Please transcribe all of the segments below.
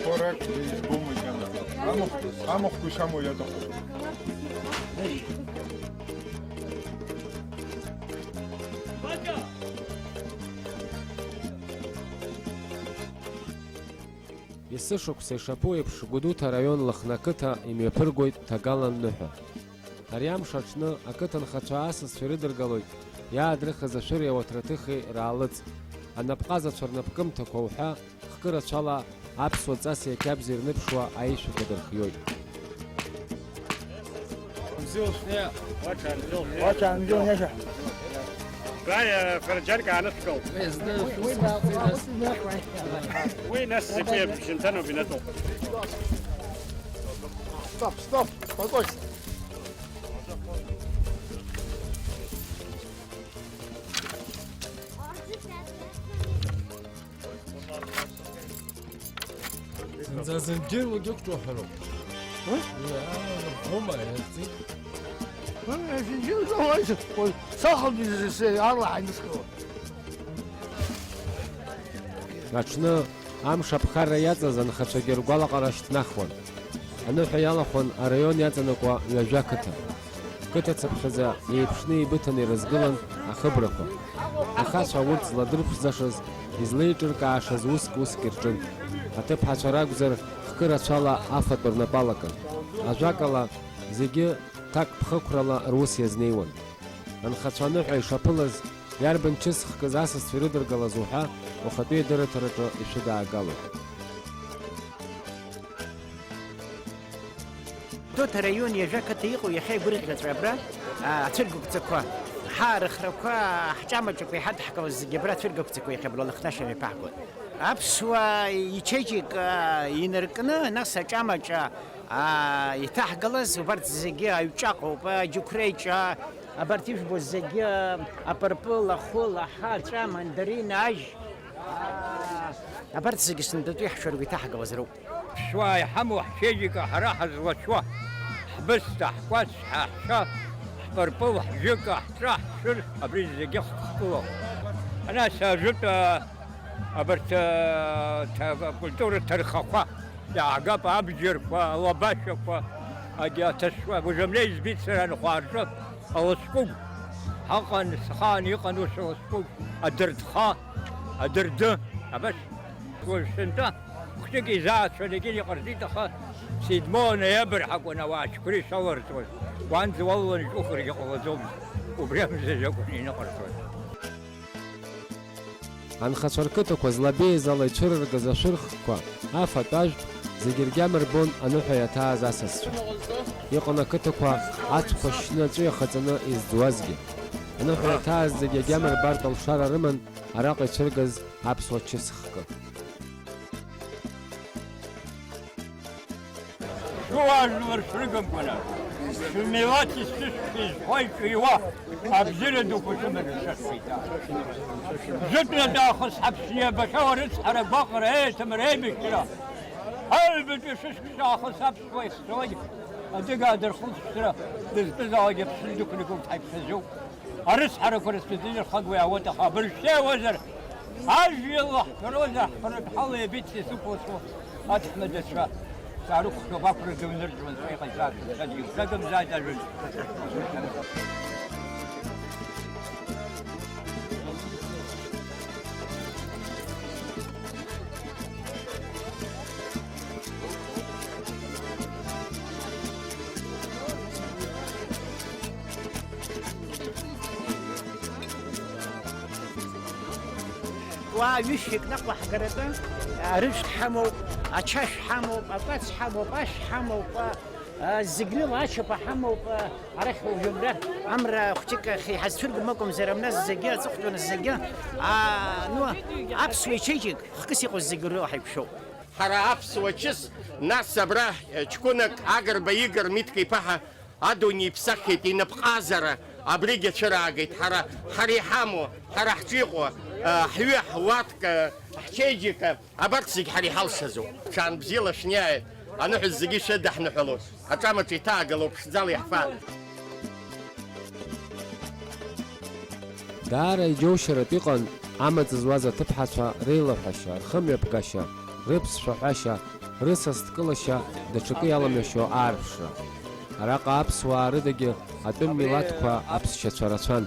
Correct, is booming. I'm of Kusamo Yato. Исышықәса ишаԥу еиԥш Гәдуҭа араион Лыхнақыҭа имҩаԥыргоит ҭагалан ныҳәа. Ари амш аҽны ақыҭанхацәа асасцәа ирыдыргалоит иаадрыхыз ашәыри ауаҭраҭыхи раалыҵ, анапҟазацәа рнапкымҭақәа уҳәа хкы рацәала аԥсуа ҵаси ақьабзи ирныԥшуа аишәақәа дырхиоит. فرجانك على نفسكم وين ناس فيها بشنتنا بيناتهم Stop, спокойно. زنجير وجوكتو حلو هم Аҽны амш аԥхарра иаҵаз анхацәагьы ргәалаҟара шьҭнахуан. Аныҳәа иалахәын араион иаҵанакуа ҩажәа қыҭа. Қыҭацыԥхьаӡа еиԥшны еибыҭаны ирызгылан ахыбрақәа. Ахацәа урҭ зладырԥшӡашаз, излеиҿыркаашаз уск ирҿын. Аҭыԥҳацәа ракәзар хкы рацәала афатә рнапалакын. Ажәакала зегьы ҭак ԥхықәрала рус иазнеиуан. Анхацәа аныҳәа ишаԥылаз иарбан ҽызхкыз асасцәа ирыдыргалаз уҳәа ухатәы идырраҭараҿы ишәыдаагалоит. Tot араион иажәа қыҭа иҟоу иахьа игәырӷьаҵәҟьа абра ацәыргақәҵақәа ҳарыхрақәа ҳҿамаҿақәа иҳадҳкылаз зегьы абра ацәыргақәҵақәа иахьабало Лыхнашьа иаԥаҳгоит. Аԥсуа ичеиџьыка инаркны нас аҿамаҿа иҭаҳгалаз убарҭ зегьы аҩҿаҟоуп, аџьықәреиҿа, абарҭ ижәбоз зегьы апырпыл, ахәыл, аҳа, аҵәа, мандарина, ажь, абарҭ зегьы сындатәи ҳшәаргәа иҭаҳгалаз роуп. شوا يحمو حشيجيكا حراحز وشوا حبستا حقواس ححشا حبربو حجيكا حتراح شر أبريز زيجيخ خطوة أنا ساجت أبرت كولتورة ترخوا يا عقاب أبجر وباشا أجي تسوى وجمليز بيت سران خارجة أو سكوب حقا سخان يقن وسو سكوب أدرد خا أدرد أبس وشنتا كي زاد شلقيني قرصيت خا سيدمون يبرحق ونواش كري صورت وانت والله نشوفر يقول زوم وبرمز يقولني نقرص Анхацәа рқыҭақәа злабеиазала ицәырыргаз ашәырхқәа афатә ажә зегьы ргьама рбон аныҳәа иаҭааз асасцәа. Иҟан ақыҭақәа ацәқәа шьны аҵәы иахаҵаны изӡуазгьы. Аныҳәа иаҭааз зегьы агьама рбартә алшара рыман араҟа ицәыргаз аԥсуа чысхкы. شو الفرقم كنا شو ميواتي سشفي خوي كيوا أبزر دوكو شمر الشفي جبنا داخل حبسية بشاور اسحر بقر ايه تمري بكرا هل بدي ششك شاخص حبس ويستوي أدي قادر خلص سرا دزبزاجي بسندوك نقوم تحيب خزو أرسحر كرس بدين الخضوة عوتا خابر الشي وزر عجي الله كروزة فرد حالي بيتي سوبوسو أتحمد الشرا تعرف كبافر دون الرجل في قيصر سجل سجل زاد الرجل ويشيك نقوى حقرته رزق حمو أشاش حمو أقاس حمو باش حمو الزقليل أشوف حمو عرخ وجمرة أمر أختك خي حسفرق ماكم زرمنا الزقيا تأخذون الزقيا نو أبسوي شيء خكسي قو الزقليل حيب شو حرا أبسوي شيء ناس سبراه تكونك أجر بيجر ميتكي بها أدوني بسخيتي نبقازرة أبريجة شراجت حري حمو حرا حتيقو حويح واتك حشيجك أبرتسك حري حلشزو كان بزيلة شنياية أنا حزقي شد احنا حلوس أتعمل تيتاقلو بشزالي حفال даара иџьоушьаратә иҟан амаҵ зуаз аҭыԥҳацәа реилаҳәашьа, рхымҩаԥгашьа, рыԥсшәаҳәашьа, рысасдкылашьа, даҽакы иаламҩашьо аарԥшра. Араҟа аԥсуаа рыдагьы атәым милаҭқәа аԥсшьацәа рацәан.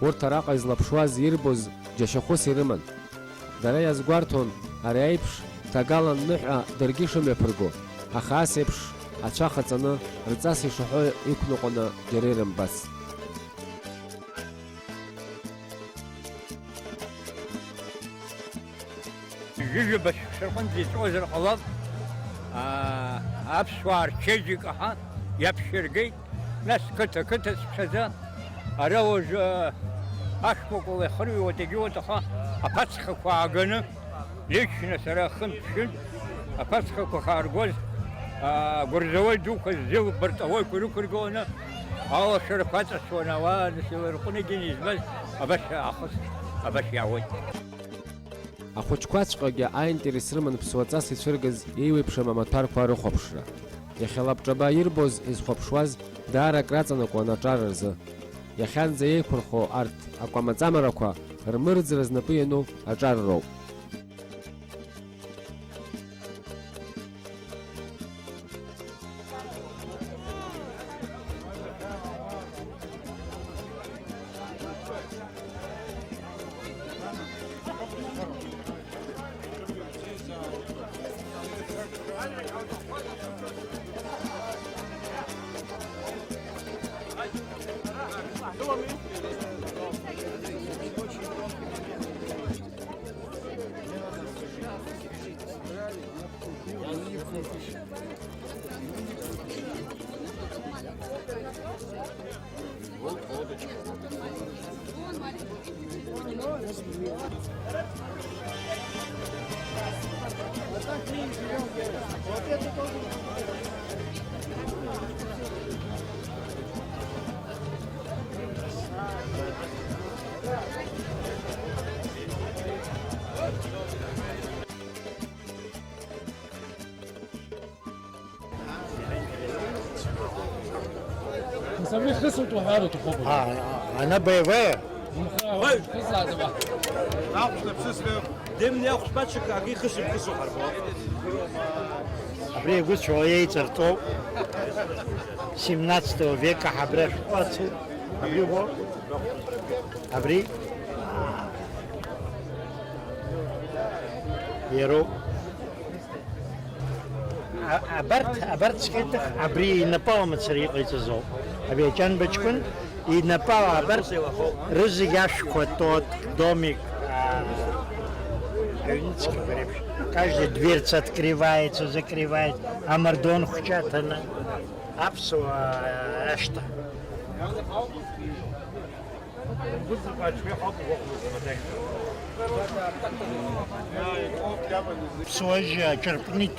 Урҭ араҟа излаԥшуаз ирбоз џьашьахәыс ирыман. Дара иазгәарҭон ари аиԥш ҭагалан ныҳәа даргьы шымҩаԥырго, аха ас еиԥш ацәа хаҵаны рҵас ишаҳәо иқәныҟәаны џьара ирымбац. جيجي باش شرقنتي توزر قلب أبسوار تشيجي كها يبشرقي ناس كتا سكتا أروج أشبك الله خروي وتجوة تخا أبسخ كواغنا ليش نسرا خمسين أبسخ كخارجوز غرزوي دوك الزيو برتوي كلو كرجونا أو شركات السوناوان سيرقوني جنيز بس أبش أخص أبش يعود Ахәыҷқәаҵәҟьагьы аинтерес рыман ԥсуаҵас ицәыргаз еиуеиԥшым амаҭәарқәа рыхәаԥшра. Иахьа лабҿаба ирбоз изхәаԥшуаз даара акраҵанакуан аҿар рзы. Иахьанӡа еиқәырхо арҭ акәамаҵамарақәа рмырӡра знапы иану аҿар роуп. نسميه خسرت وحارة خبز. أنا بيوي. خسرت هذا بقى. دمني أخذ باتشك أجي خشم خسو حربا. أبري قلت شوية ترتو 17 века حبرش قاتل أبري هو أبري يرو أبرت سكتك أبري نباو متسريق يتزو أبي كان بتكون ينباو أبرت رزق يشكوتوت دومик. Каждая дверца открывается, закрывается, а мордон хочет она. Апсу, что? Псуажа, черпнит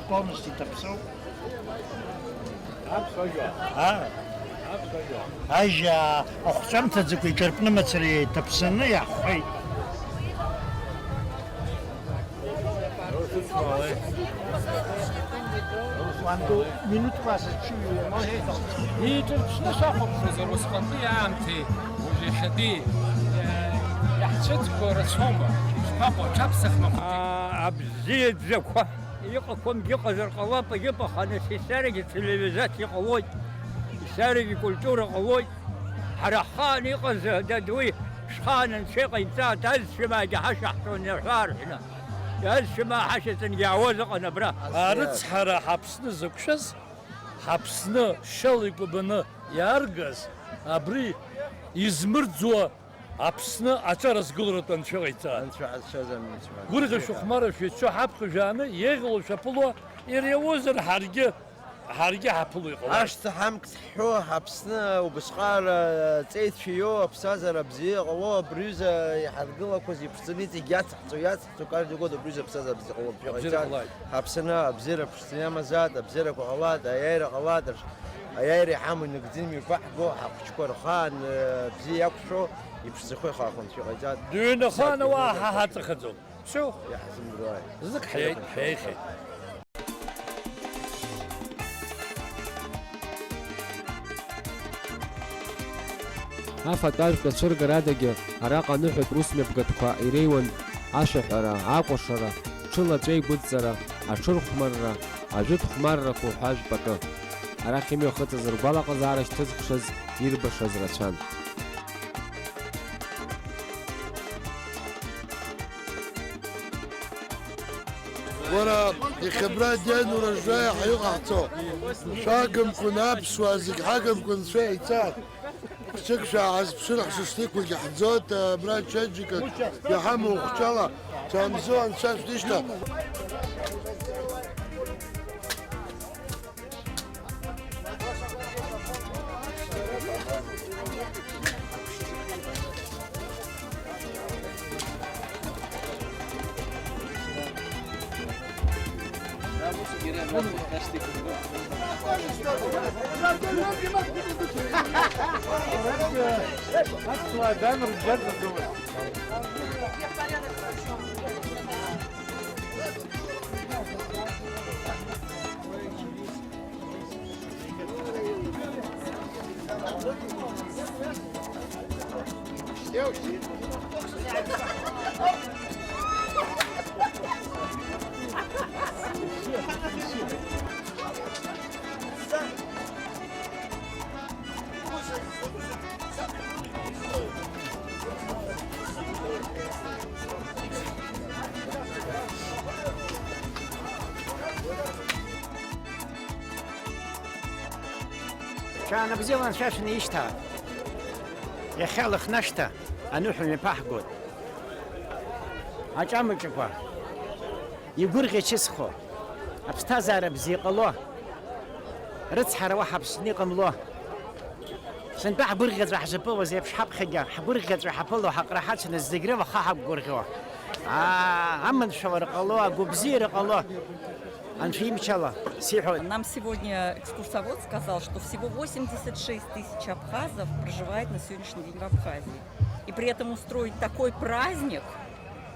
полностью тапсу. Ажа, охсам-то закой черпна мацари тапсаны я хай. Quando minuto passa ci morre. هي شنو شافوا بخزر وسقطي عامتي وجي خدي يحشتك ورسومة شبابو تبسخ مخطي أبزيد زكوا يقوم يقزر قوابة يبقى خانس يسارج التلفزيونات يقوي يسارج كولتورا قوي حرخان يقزر دادوي شخان شيق إنسان تهز ما جحش أحسن يرخار هنا تهز ما حشت نجاوزق نبرا أرد حرا حبسنا زكشز حبسنا شل يقبنا يارجز أبري يزمرزوا حبسنا أشارس قدرتن شغيتان قولي شو خمارة شو حبق جانا يغلو شابلو يريوزر حرجة حبلو يقول عشت حمك حو حبسنا وبشقار تيت فيو بسازر بزيغ و بروزة يحرقوا كوزي بستنيتي يات كارد يقول بروزة بسازر بزيغ حبسنا بزير بستنيا مزاد بزير كوالات ايار غلات ايار حامل نقدين يفحقوا حق شكر خان بزي يكشو يبسخوي خاخون شي غيجات دون خان واحد هتخذوا شو يحزم دراي زك حيخي Афатәажәтә ацәыргарадагьы араҟа аныҳәатә усмҩаԥгатәқәа иреиуан ашәаҳәара, акәашара, ҽылаҵәа еигәыдҵара, аҽырхәмарра, ажәытә хәмаррақәа ҳәа жәпакы. Арахь имҩахыҵыз ргәалаҟазаара шьҭызхшаз ирбашаз рацәан. Уара ихыбра дедура жжая ҳаиҟаҳҵо. Шәагымкәан аԥсуаа зегь ҳагымкәан нцәа еицаҳ. Ԥшьык шәааҳазԥшыр ҳшышҭиқәагьы ҳӡоит, абра чеџьыкак иаҳамоу хәҷала шәамзо анцәа шәдишьҭа. Шәаанабзиала анцәа шәнеишьҭаа. Иахьа Лыхнашҭа аныҳәа мҩаԥаҳгоит. Аҿамаҿақәа игәырӷьа-чысхо, аԥсҭазаара бзиа иҟало, рыцҳара уаҳа Аԥсны иҟамло. Сынтәа ҳгәырӷьаҵәа ҳзаԥылоз еиԥш ҳаԥхьагьы ҳгәырӷьаҵәа ҳаԥыло ҳаҟраҳацәаны зегь рываха ҳақәгәырӷьо. Аманшәалара ҟало, агәыбзиара ҟало. Анцәа имчала сиҳәоит. Нам сегодня экскурсовод сказал, что всего 86 тысяч абхазов проживает на сегодняшний день в Абхазии. И при этом устроить такой праздник,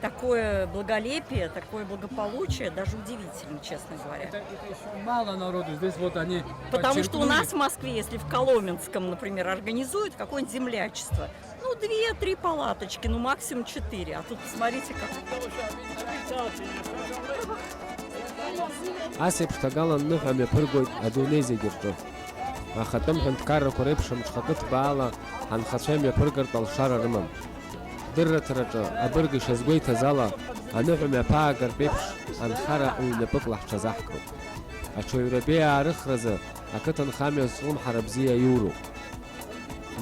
такое благолепие, такое благополучие, даже удивительно, честно говоря. Это еще мало народу, здесь вот они Потому что у нас в Москве, если в Коломенском, например, организуют какое-нибудь землячество, ну, 2-3 палаточки, ну, максимум 4. А тут посмотрите, как... Ас еиԥш ҭагалан ныҳәа мҩаԥыргоит адунеи зегьы рҿы. Ахатәым ҳәынҭқаррақәа реиԥш мҽхакы ҭбаала ҳанхацәа имҩаԥыргартә алшара рымам. Дырраҭараҿы абырг ишазгәеиҭаз ала, аныҳәа мҩаԥаагартә еиԥш анхара ҩнапыкла ҳҽазаҳкроуп. Аҽаҩратәи аарыхразы ақыҭанхамҩа злымҳара бзиа иуроуп.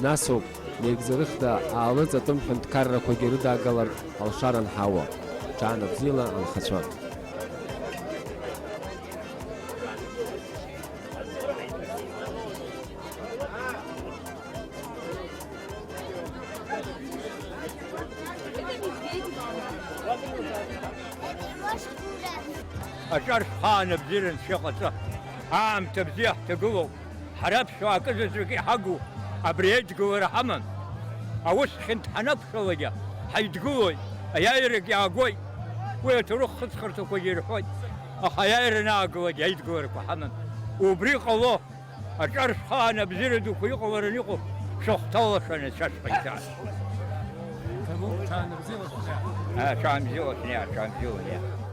Насоуп, неигӡарыхда аалыҵатәым ҳәынҭқаррақәагьы рыдаагалартә алшара анҳауа. Ҿаанабзиала анхацәа. Аҿар шәхаан абзиаран шыҟаҵа, аамҭа бзиа ҳҭагылоуп, ҳара аԥсуаа акызаҵәык иҳагу, абри аидгылара ҳаман. Аус хьанҭ ҳанаԥшалагьы ҳаидгылоит, аиааирагьы аагоит, уи аҭоурых хыҵхырҭақәагьы ирҳәоит, аха аиааира анаагылагьы аидгыларақәа ҳаман. Убри ҟало, аҿар шәхаан абзиара дуқәа иҟалараны иҟоу, шәыхәҭалашаны шәашҟаиҵаа. Ҽаанбзиала шәнеиааит. Ҽаанбзиала шәнеиааит, ҽаанбзиала шәнеиааит.